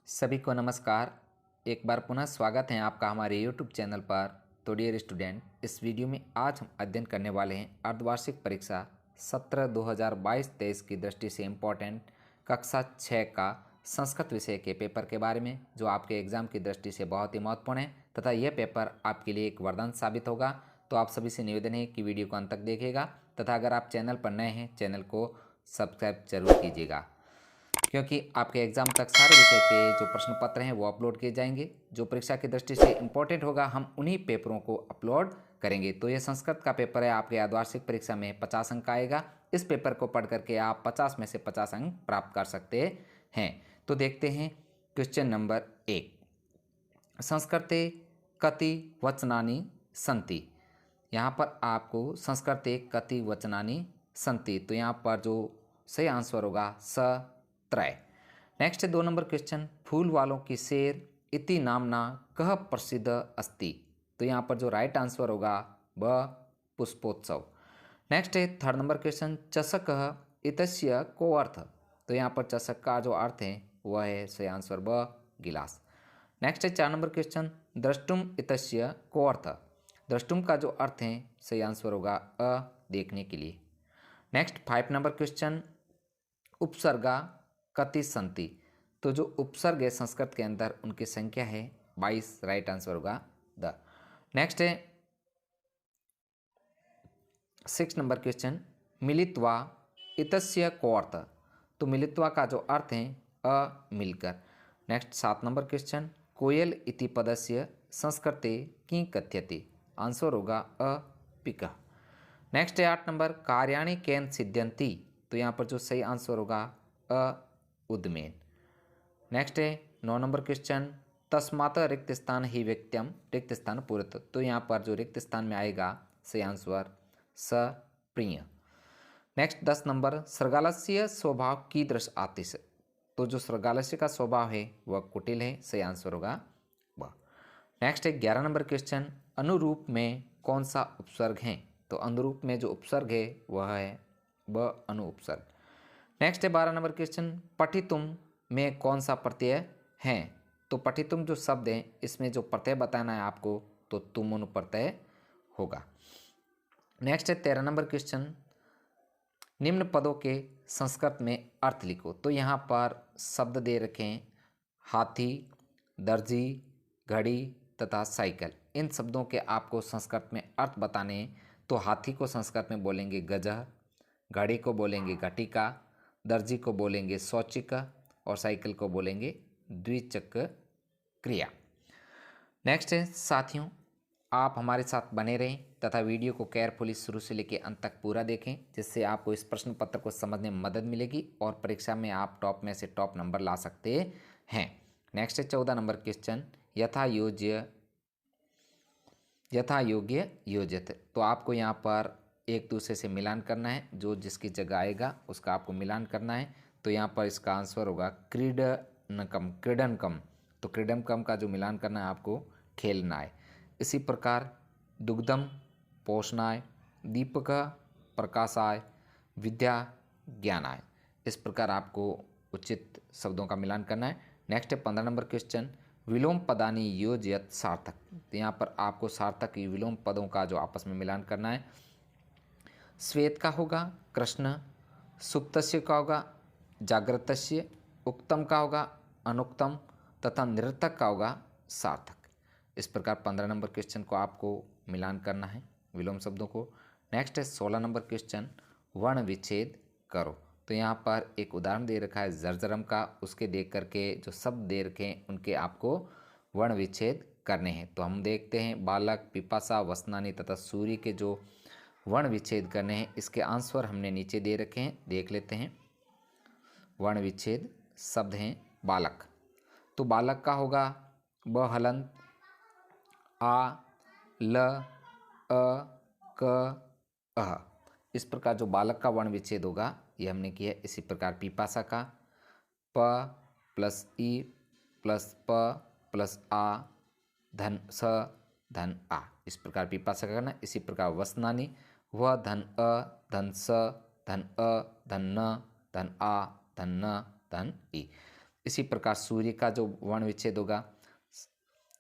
सभी को नमस्कार। एक बार पुनः स्वागत है आपका हमारे यूट्यूब चैनल पर। तो डियर स्टूडेंट, इस वीडियो में आज हम अध्ययन करने वाले हैं अर्धवार्षिक परीक्षा सत्र 2022-23 की दृष्टि से इम्पोर्टेंट कक्षा 6 का संस्कृत विषय के पेपर के बारे में, जो आपके एग्जाम की दृष्टि से बहुत ही महत्वपूर्ण है तथा यह पेपर आपके लिए एक वरदान साबित होगा। तो आप सभी से निवेदन है कि वीडियो को अंत तक देखिएगा तथा अगर आप चैनल पर नए हैं चैनल को सब्सक्राइब जरूर कीजिएगा, क्योंकि आपके एग्जाम तक सारे विषय के जो प्रश्न पत्र हैं वो अपलोड किए जाएंगे। जो परीक्षा की दृष्टि से इम्पोर्टेंट होगा हम उन्हीं पेपरों को अपलोड करेंगे। तो ये संस्कृत का पेपर है, आपके अर्धवार्षिक परीक्षा में 50 अंक आएगा। इस पेपर को पढ़ करके आप 50 में से 50 अंक प्राप्त कर सकते हैं। तो देखते हैं क्वेश्चन नंबर 1। संस्कृते कति वचनानि सन्ति। यहाँ पर आपको संस्कृते कति वचनानि सन्ति, तो यहाँ पर जो सही आंसर होगा स त्रय। नेक्स्ट 2 नंबर क्वेश्चन, फूल वालों की शेर इति नामना कह प्रसिद्ध अस्ति। तो यहाँ पर जो राइट आंसर होगा ब पुष्पोत्सव। नेक्स्ट है 3rd नंबर क्वेश्चन, चषक इतस्य को अर्थ। तो यहाँ पर चषक का जो अर्थ है वह है सही आंसर ब गिलास। नेक्स्ट है 4 नंबर क्वेश्चन, द्रष्टुम इतस्य को अर्थ। द्रष्टुम का जो अर्थ है सही आंसर होगा अ देखने के लिए। नेक्स्ट 5 नंबर क्वेश्चन, उपसर्गा कति संति। तो जो उपसर्ग है संस्कृत के अंदर उनकी संख्या है 22, राइट आंसर होगा द। नेक्स्ट है 6 नंबर क्वेश्चन, मिलित्वा इतस्य को अर्थ। तो मिलित्वा का जो अर्थ है अ मिलकर। नेक्स्ट 7 नंबर क्वेश्चन, कोयल इति पदस्य संस्कृते किं कथ्यते। आंसर होगा अ पिकः। नेक्स्ट है 8 नंबर, कार्याणि केन सिद्ध्यन्ति। तो यहाँ पर जो सही आंसर होगा अ उद्मेन। नेक्स्ट है 9 नंबर क्वेश्चन, तस्मात् रिक्त स्थान ही व्यक्त्यम रिक्त स्थान पूरत। तो यहाँ पर जो रिक्त स्थान में आएगा सही आंसर स प्रिय। नेक्स्ट 10 नंबर, सृगालस्य स्वभाव कीदृश आतिश। तो जो सृगालस्य का स्वभाव है वह कुटिल है, सही आंसर होगा ब। नेक्स्ट है 11 नंबर क्वेश्चन, अनुरूप में कौन सा उपसर्ग है। तो अनुरूप में जो उपसर्ग है वह है ब अनु उपसर्ग। नेक्स्ट है 12 नंबर क्वेश्चन, पठितुम में कौन सा प्रत्यय है। तो पठितुम जो शब्द है इसमें जो प्रत्यय बताना है आपको तो तुमुन प्रत्यय होगा। नेक्स्ट है 13 नंबर क्वेश्चन, निम्न पदों के संस्कृत में अर्थ लिखो। तो यहाँ पर शब्द दे रखे हैं हाथी, दर्जी, घड़ी तथा साइकिल। इन शब्दों के आपको संस्कृत में अर्थ बताने हैं। तो हाथी को संस्कृत में बोलेंगे गजह, घड़ी को बोलेंगे घटिका, दर्जी को बोलेंगे शौचिक और साइकिल को बोलेंगे द्विचक्र क्रिया। नेक्स्ट है साथियों, आप हमारे साथ बने रहें तथा वीडियो को केयरफुली शुरू से लेकर अंत तक पूरा देखें, जिससे आपको इस प्रश्न पत्र को समझने में मदद मिलेगी और परीक्षा में आप टॉप में से टॉप नंबर ला सकते हैं। नेक्स्ट है 14 नंबर क्वेश्चन, यथा योग्य योजित। तो आपको यहाँ पर एक दूसरे से मिलान करना है, जो जिसकी जगह आएगा उसका आपको मिलान करना है। तो यहाँ पर इसका आंसर होगा क्रीडनकम, क्रीडनकम। तो क्रीडनकम का जो मिलान करना है आपको खेलना है। इसी प्रकार दुग्धम पोषणाय, दीपक प्रकाशाय, विद्या ज्ञानाय। इस प्रकार आपको उचित शब्दों का मिलान करना है। नेक्स्ट है 15 नंबर क्वेश्चन, विलोम पदानि योजयत सार्थक। तो यहाँ पर आपको सार्थक विलोम पदों का जो आपस में मिलान करना है। श्वेत का होगा कृष्ण, सुप्तस्य का होगा जागृतस्य, उक्तम का होगा अनुक्तम तथा निरर्थक का होगा सार्थक। इस प्रकार 15 नंबर क्वेश्चन को आपको मिलान करना है विलोम शब्दों को। नेक्स्ट है 16 नंबर क्वेश्चन, वर्ण विच्छेद करो। तो यहाँ पर एक उदाहरण दे रखा है जर्जरम का, उसके देख करके जो शब्द दे रखे हैं उनके आपको वर्ण विच्छेद करने हैं। तो हम देखते हैं बालक, पिपासा, वसनानी तथा सूर्य के जो वर्ण विच्छेद करने हैं इसके आंसर हमने नीचे दे रखे हैं, देख लेते हैं। वर्ण विच्छेद शब्द हैं बालक। तो बालक का होगा ब हलंत, आ, ल, अ, क, अह। इस प्रकार जो बालक का वर्ण विच्छेद होगा ये हमने किया। इसी प्रकार पिपासा का प प्लस ई प्लस प प्लस आ धन स धन आ। इस प्रकार पिपासा का करना। इसी प्रकार वसनानी व धन अ धन स धन अ धन न धन आ धन न धन ई। इसी प्रकार सूर्य का जो वर्ण विच्छेद होगा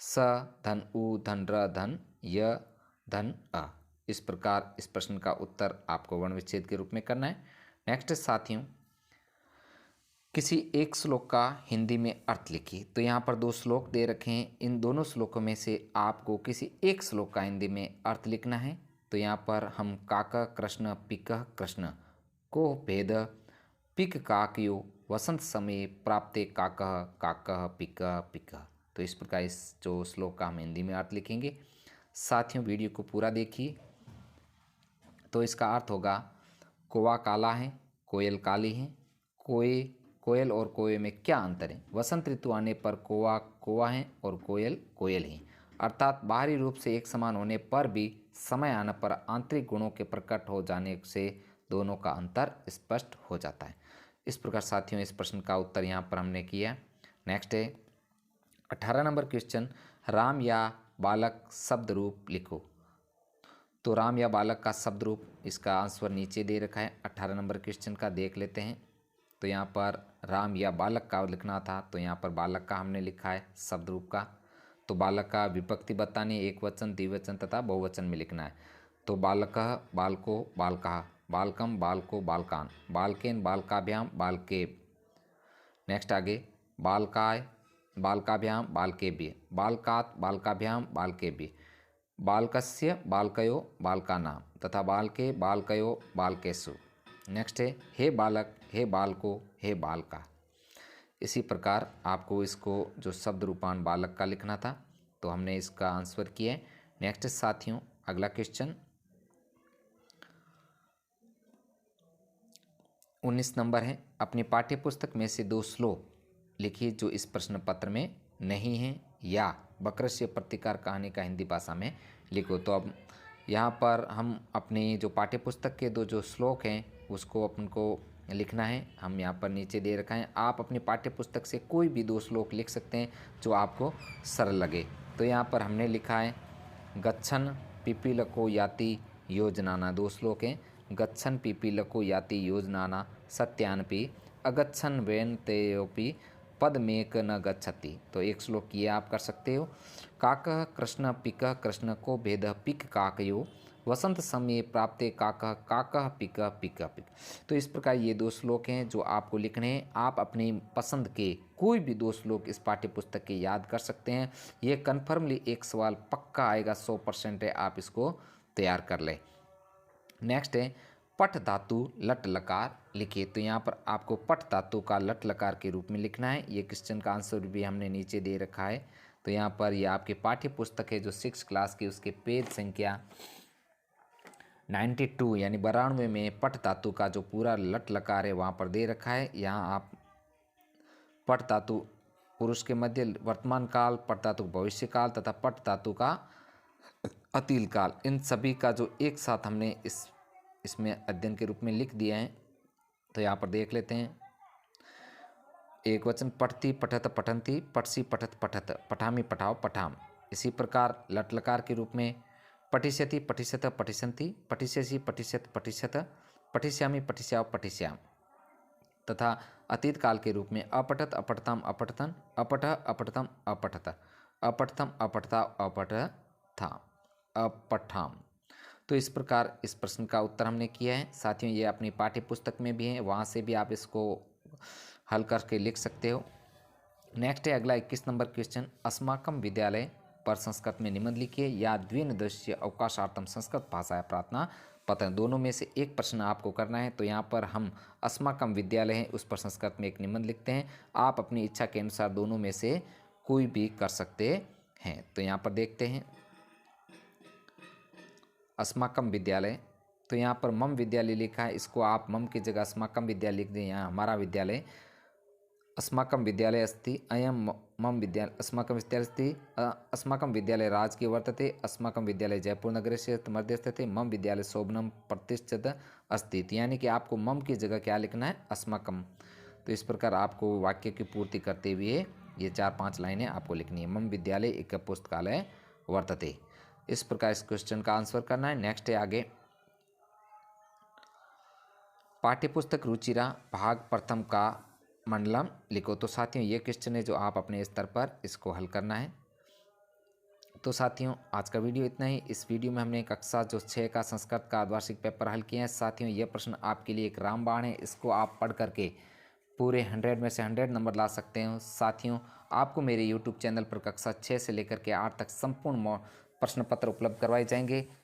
स धन उ धन र धन य धन अ। इस प्रकार इस प्रश्न का उत्तर आपको वर्ण विच्छेद के रूप में करना है। नेक्स्ट साथियों, किसी एक श्लोक का हिंदी में अर्थ लिखिए। तो यहाँ पर दो श्लोक दे रखे हैं, इन दोनों श्लोकों में से आपको किसी एक श्लोक का हिंदी में अर्थ लिखना है। तो यहाँ पर हम काक कृष्ण पिक कृष्ण को भेद पिक काकयो वसंत समय प्राप्ते काक काक पिक पिक। तो इस प्रकार इस जो श्लोक का हम हिंदी में अर्थ लिखेंगे। साथियों वीडियो को पूरा देखिए। तो इसका अर्थ होगा कौवा काला है, कोयल काली है, कोयल और कौवे में क्या अंतर है? वसंत ऋतु आने पर कौवा कौवा है और कोयल कोयल है। अर्थात बाहरी रूप से एक समान होने पर भी समय आने पर आंतरिक गुणों के प्रकट हो जाने से दोनों का अंतर स्पष्ट हो जाता है। इस प्रकार साथियों इस प्रश्न का उत्तर यहाँ पर हमने किया। नेक्स्ट है 18 नंबर क्वेश्चन, राम या बालक शब्द रूप लिखो। तो राम या बालक का शब्द रूप, इसका आंसर नीचे दे रखा है 18 नंबर क्वेश्चन का, देख लेते हैं। तो यहाँ पर राम या बालक का लिखना था, तो यहाँ पर बालक का हमने लिखा है शब्द रूप का। तो बालक का विभक्ति बतानी, एक वचन द्विवचन तथा बहुवचन में लिखना है। तो बालकः बालको बालकः, बालकम बालको बालकान, बालकेन बालकाभ्याम बालकेभ। नेक्स्ट आगे बालकाय बालकाभ्याम बालकेभ्य, बालकात् बालकाभ्याम बालकेभ्य, बालकस्य बालकयो बालकानां तथा बालके बालकयो बालकेषु। नेक्स्ट है हे बालक हे बालको हे बालका। इसी प्रकार आपको इसको जो शब्द रूपान बालक का लिखना था, तो हमने इसका आंसर किया है। नेक्स्ट साथियों अगला क्वेश्चन 19 नंबर है, अपनी पाठ्यपुस्तक में से दो श्लोक लिखिए जो इस प्रश्न पत्र में नहीं है, या वक्रस्य प्रतिकार कहानी का हिंदी भाषा में लिखो। तो अब यहाँ पर हम अपनी जो पाठ्यपुस्तक के दो जो श्लोक हैं उसको अपन को लिखना है। हम यहाँ पर नीचे दे रखा है, आप अपनी पाठ्यपुस्तक से कोई भी दो श्लोक लिख सकते हैं जो आपको सरल लगे। तो यहाँ पर हमने लिखा है गच्छन पिपीलको याति योजनाना, दो श्लोक हैं। गच्छन पिपीलको याति योजनाना सत्यानपि अगच्छन वेन तेयोपि पदमेक न गच्छति। तो एक श्लोक ये आप कर सकते हो। काकः कृष्ण पिकः कृष्ण को भेद पिक काकयो वसंत समय प्राप्ते काकः काकः पिक पिक पिक। तो इस प्रकार ये दो श्लोक हैं जो आपको लिखने हैं। आप अपनी पसंद के कोई भी दो श्लोक इस पाठ्यपुस्तक के याद कर सकते हैं। ये कन्फर्मली एक सवाल पक्का आएगा, 100% है, आप इसको तैयार कर लें। नेक्स्ट है पठ धातु लट लकार लिखिए। तो यहाँ पर आपको पठ धातु का लट लकार के रूप में लिखना है। ये क्वेश्चन का आंसर भी हमने नीचे दे रखा है। तो यहाँ पर ये आपके पाठ्य पुस्तक है जो 6 क्लास की, उसके पेज संख्या 92 यानी 92 में पठ धातु का जो पूरा लट लकार है वहाँ पर दे रखा है। यहाँ आप पठ धातु पुरुष के मध्य वर्तमान काल, पठ धातु भविष्य काल तथा पठ धातु का अतील काल, इन सभी का जो एक साथ हमने इसमें अध्ययन के रूप में लिख दिया है। तो यहाँ पर देख लेते हैं। एक वचन पठती पठत पठंती, पठसी पठत पठत, पठामी पठाओ पठाम। इसी प्रकार लट लकार के रूप में पठिष्यति पठिष्यत पठिष्यन्ति, पठिष्यसि पठिष्यत पठिष्यत, पठिष्यामि पठिष्याओ पठिष्याम। तथा अतीत काल के रूप में अपठत अपठताम अपठतन, अपठ अपठतम अपठत, अपठतम अपठता अपठथा अपठाम। तो इस प्रकार इस प्रश्न का उत्तर हमने किया है। साथियों ये अपनी पाठ्य पुस्तक में भी है, वहाँ से भी आप इसको हल करके लिख सकते हो। नेक्स्ट है अगला 21 नंबर क्वेश्चन, अस्माकम विद्यालय पर संस्कृत में निबंध लिखिए या द्विनदृश्य अवकाशार्थम संस्कृत भाषा प्रार्थना पत्र, दोनों में से एक प्रश्न आपको करना है। तो यहाँ पर हम अस्माकम विद्यालय है उस पर संस्कृत में एक निबंध लिखते हैं। आप अपनी इच्छा के अनुसार दोनों में से कोई भी कर सकते हैं। तो यहाँ पर देखते हैं अस्माकम विद्यालय, तो यहाँ पर मम विद्यालय लिखा है, इसको आप मम की जगह अस्माकम विद्यालय लिख दें। यहाँ हमारा विद्यालय अस्माकम विद्यालय अस्ति, अयम मम विद्यालय अस्माकं विद्यालय अस्ति, अस्माकं विद्यालय राजकीय वर्तते, अस्माकं विद्यालय जयपुर नगरे से मध्य स्थित, मम विद्यालय शोभनम प्रतिष्ठित अस्ति। यानी कि आपको मम की जगह क्या लिखना है, अस्माकं। तो इस प्रकार आपको वाक्य की पूर्ति करते हुए ये 4-5 लाइनें आपको लिखनी है। मम विद्यालय एक पुस्तकालय वर्तते, इस प्रकार इस क्वेश्चन का आंसर करना है। नेक्स्ट है आगे पाठ्यपुस्तक रुचिरा भाग प्रथम का मंडलम लिखो। तो साथियों ये क्वेश्चन है जो आप अपने स्तर पर इसको हल करना है। तो साथियों आज का वीडियो इतना ही। इस वीडियो में हमने कक्षा जो 6 का संस्कृत का अर्धवार्षिक पेपर हल किया है। साथियों ये प्रश्न आपके लिए एक रामबाण है, इसको आप पढ़ करके पूरे 100 में से 100 नंबर ला सकते हो। साथियों आपको मेरे YouTube चैनल पर कक्षा 6 से लेकर के 8 तक संपूर्ण प्रश्न पत्र उपलब्ध करवाए जाएंगे।